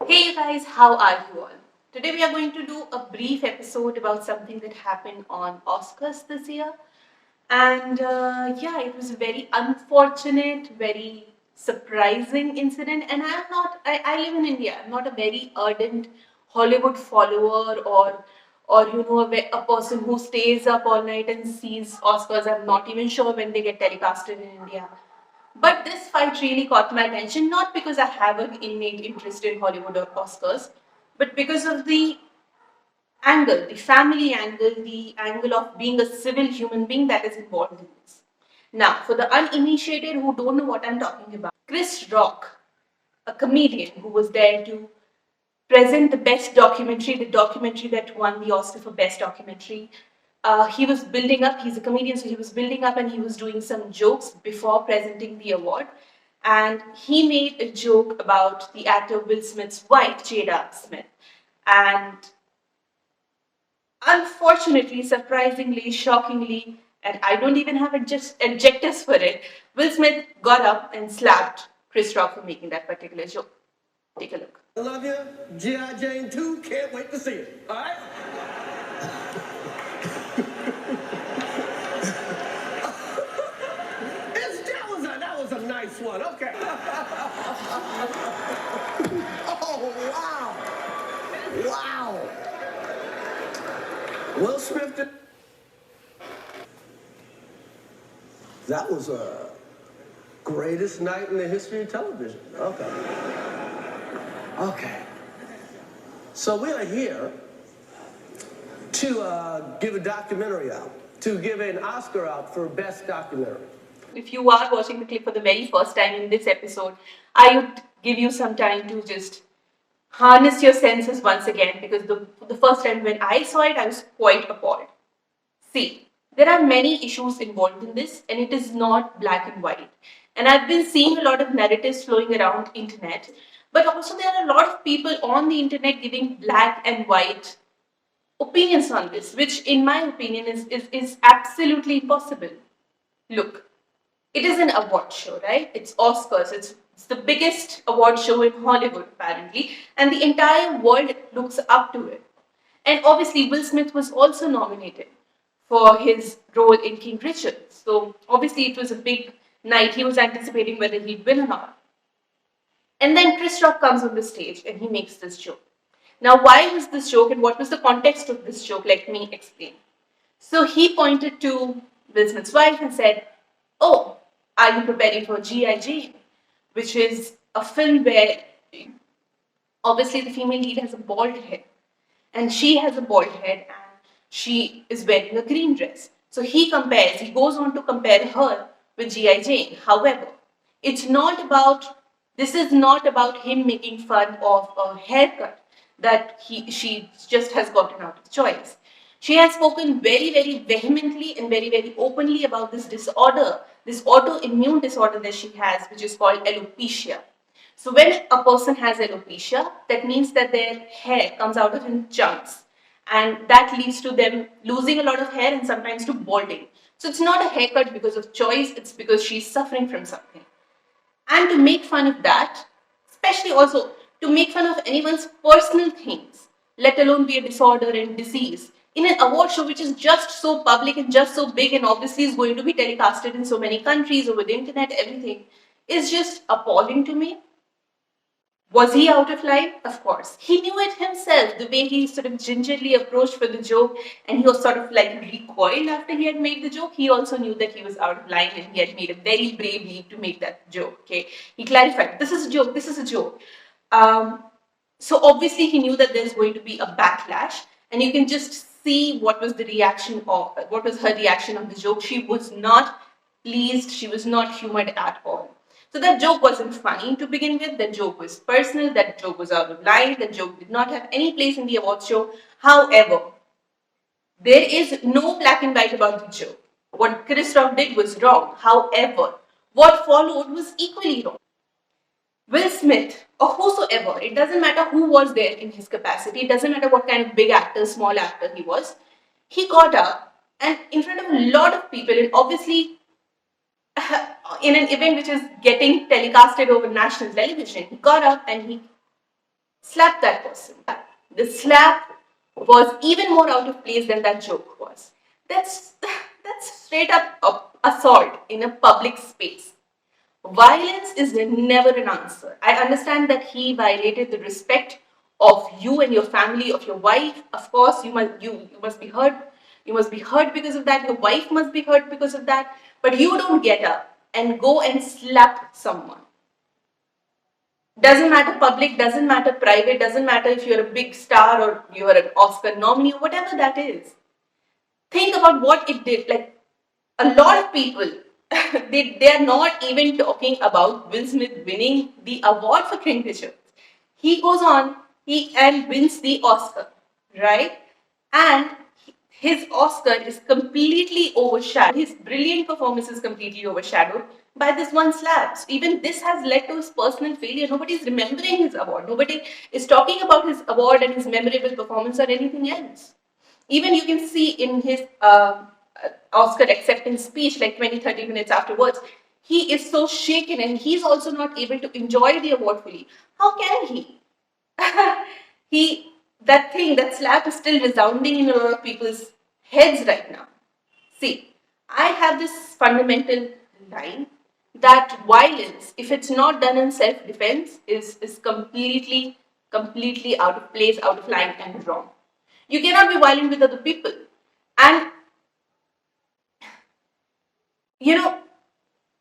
Hey you guys, how are you all? Today we are going to do a brief episode about something that happened on Oscars this year. And yeah, it was a very unfortunate, very surprising incident. And I live in India. I'm not a very ardent Hollywood follower or a person who stays up all night and sees Oscars. I'm not even sure when they get telecasted in India. But this fight really caught my attention, not because I have an innate interest in Hollywood or Oscars, but because of the angle, the family angle, the angle of being a civil human being that is involved in this. Now, for the uninitiated who don't know what I'm talking about, Chris Rock, a comedian who was there to present the documentary that won the Oscar for Best Documentary. He was building up, he's a comedian, so he was building up and he was doing some jokes before presenting the award. And he made a joke about the actor Will Smith's wife, Jada Smith. And unfortunately, surprisingly, shockingly, and I don't even have adjectives for it, Will Smith got up and slapped Chris Rock for making that particular joke. Take a look. I love you. G.I. Jane 2, can't wait to see it. All right? that was a nice one. Okay. Oh, wow. Wow. Will Smith did... That was a greatest night in the history of television. Okay. Okay. So we are here to give a documentary out, to give an Oscar out for Best Documentary. If you are watching the clip for the very first time in this episode, I would give you some time to just harness your senses once again, because the first time when I saw it, I was quite appalled. See, there are many issues involved in this, and it is not black and white. And I've been seeing a lot of narratives flowing around internet, but also there are a lot of people on the internet giving black and white opinions on this, which in my opinion is absolutely impossible. Look, it is an award show, right? It's Oscars. It's the biggest award show in Hollywood, apparently, and the entire world looks up to it. And obviously, Will Smith was also nominated for his role in King Richard. So obviously, it was a big night. He was anticipating whether he'd win or not. And then Chris Rock comes on the stage and he makes this joke. Now, why was this joke and what was the context of this joke? Let me explain. So he pointed to Will Smith's wife and said, "Oh, are you preparing for G.I. Jane?" Which is a film where obviously the female lead has a bald head. And she has a bald head and she is wearing a green dress. So he goes on to compare her with G.I. Jane. However, this is not about him making fun of a haircut that she just has gotten out of choice. She has spoken very, very vehemently and very, very openly about this disorder, this autoimmune disorder that she has, which is called alopecia. So when a person has alopecia, that means that their hair comes out of in chunks. And that leads to them losing a lot of hair and sometimes to balding. So it's not a haircut because of choice, it's because she's suffering from something. And to make fun of that, especially also to make fun of anyone's personal things, let alone be a disorder and disease, in an award show which is just so public and just so big and obviously is going to be telecasted in so many countries over the internet, everything, is just appalling to me. Was he out of line? Of course. He knew it himself, the way he sort of gingerly approached for the joke and he was sort of like recoiled after he had made the joke. He also knew that he was out of line and he had made a very brave leap to make that joke. Okay. He clarified, this is a joke, this is a joke. So obviously he knew that there's going to be a backlash, and you can just see what was her reaction of the joke. She was not pleased, she was not humored at all. So that joke wasn't funny to begin with. That joke was personal. That joke was out of line. That joke did not have any place in the awards show. However, there is no black and white about the joke. What Chris Rock did was wrong. However, what followed was equally wrong. Will Smith, or whosoever, it doesn't matter who was there in his capacity, it doesn't matter what kind of big actor, small actor he got up and in front of a lot of people, and obviously in an event which is getting telecasted over national television, he got up and he slapped that person. The slap was even more out of place than that joke was. That's that's straight up assault in a public space. Violence is never an answer. I understand that he violated the respect of you and your family, of your wife. Of course, you must be hurt. You must be hurt because of that. Your wife must be hurt because of that. But you don't get up and go and slap someone. Doesn't matter public, doesn't matter private, doesn't matter if you're a big star or you're an Oscar nominee or whatever that is. Think about what it did. Like, a lot of people, they are not even talking about Will Smith winning the award for Kingfisher. He goes on, and wins the Oscar, right? And his Oscar is completely overshadowed. His brilliant performance is completely overshadowed by this one slap. So even this has led to his personal failure. Nobody's remembering his award. Nobody is talking about his award and his memorable performance or anything else. Even you can see in his Oscar acceptance speech, like 20, 30 minutes afterwards, he is so shaken and he's also not able to enjoy the award fully. How can he? That slap is still resounding in a lot of people's heads right now. See, I have this fundamental line that violence, if it's not done in self-defense, is completely out of place, out of line, and wrong. You cannot be violent with other people. And you know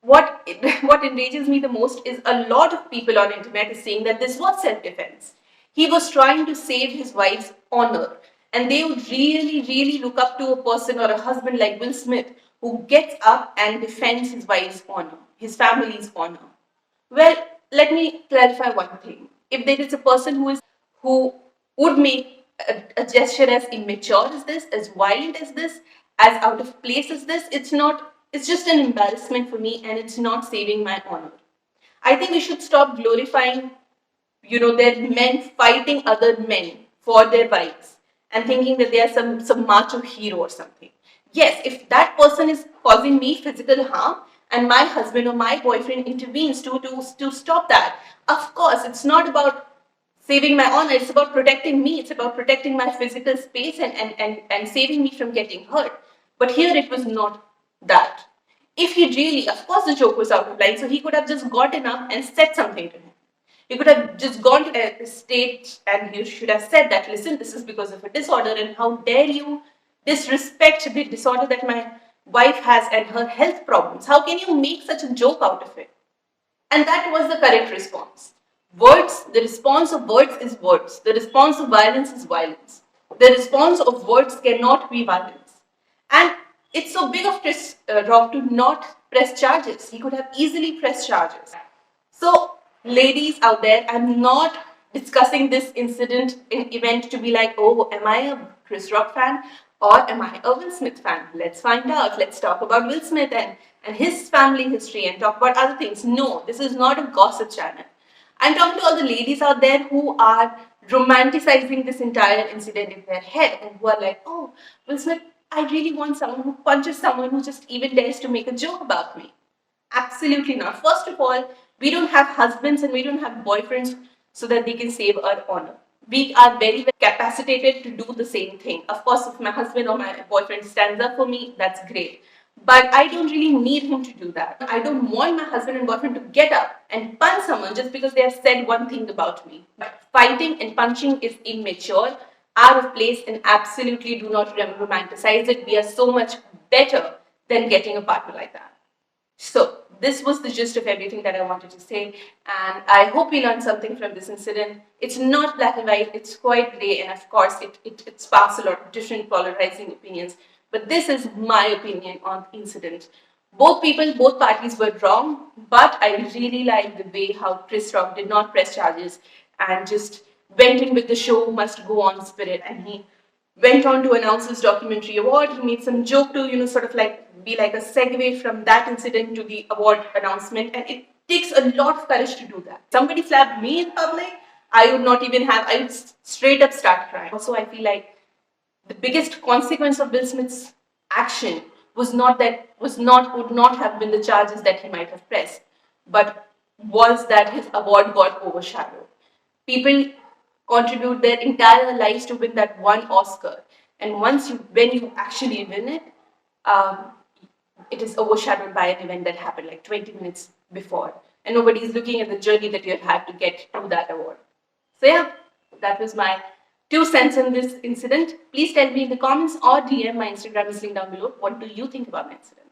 what what enrages me the most is a lot of people on internet is saying that this was self-defense. He was trying to save his wife's honor, and they would really look up to a person or a husband like Will Smith who gets up and defends his wife's honor, his family's honor. Well, let me clarify one thing. If there is a person who would make a gesture as immature as this, as violent as this, as out of place as this, it's just an embarrassment for me and it's not saving my honor. I think we should stop glorifying, their men fighting other men for their wives and thinking that they are some macho hero or something. Yes, if that person is causing me physical harm and my husband or my boyfriend intervenes to stop that, of course, it's not about saving my honor, it's about protecting me, it's about protecting my physical space and saving me from getting hurt. But here it was not that. If he really, of course, the joke was out of line, so he could have just gotten up and said something to him. You could have just gone to the stage and you should have said that, listen, this is because of a disorder, and how dare you disrespect the disorder that my wife has and her health problems. How can you make such a joke out of it? And that was the correct response. The response of words is words. The response of violence is violence. The response of words cannot be violence. And it's so big of Chris Rock to not press charges. He could have easily pressed charges. So, ladies out there, I'm not discussing this event to be like, oh, am I a Chris Rock fan or am I a Will Smith fan? Let's find out. Let's talk about Will Smith and his family history and talk about other things. No, this is not a gossip channel. I'm talking to all the ladies out there who are romanticizing this entire incident in their head and who are like, oh, Will Smith, I really want someone who punches someone who just even dares to make a joke about me. Absolutely not. First of all, we don't have husbands and we don't have boyfriends so that they can save our honor. We are very, very capacitated to do the same thing. Of course, if my husband or my boyfriend stands up for me, that's great. But I don't really need him to do that. I don't want my husband and boyfriend to get up and punch someone just because they have said one thing about me. Fighting and punching is immature, out of place, and absolutely do not romanticize it. We are so much better than getting a partner like that. So, this was the gist of everything that I wanted to say, and I hope you learned something from this incident. It's not black and white, it's quite grey, and of course, it sparks a lot of different polarizing opinions. But this is my opinion on the incident. Both parties were wrong, but I really like the way how Chris Rock did not press charges and just went in with the show must go on spirit, and he went on to announce his documentary award. He made some joke to, sort of like be like a segue from that incident to the award announcement. And it takes a lot of courage to do that. Somebody slapped me in public, I would straight up start crying. Also, I feel like the biggest consequence of Will Smith's action would not have been the charges that he might have pressed, but was that his award got overshadowed. People contribute their entire lives to win that one Oscar. And when you actually win it, it is overshadowed by an event that happened like 20 minutes before. And nobody is looking at the journey that you have had to get to that award. So yeah, that was my 2 cents in this incident. Please tell me in the comments or DM. My Instagram is linked down below. What do you think about the incident?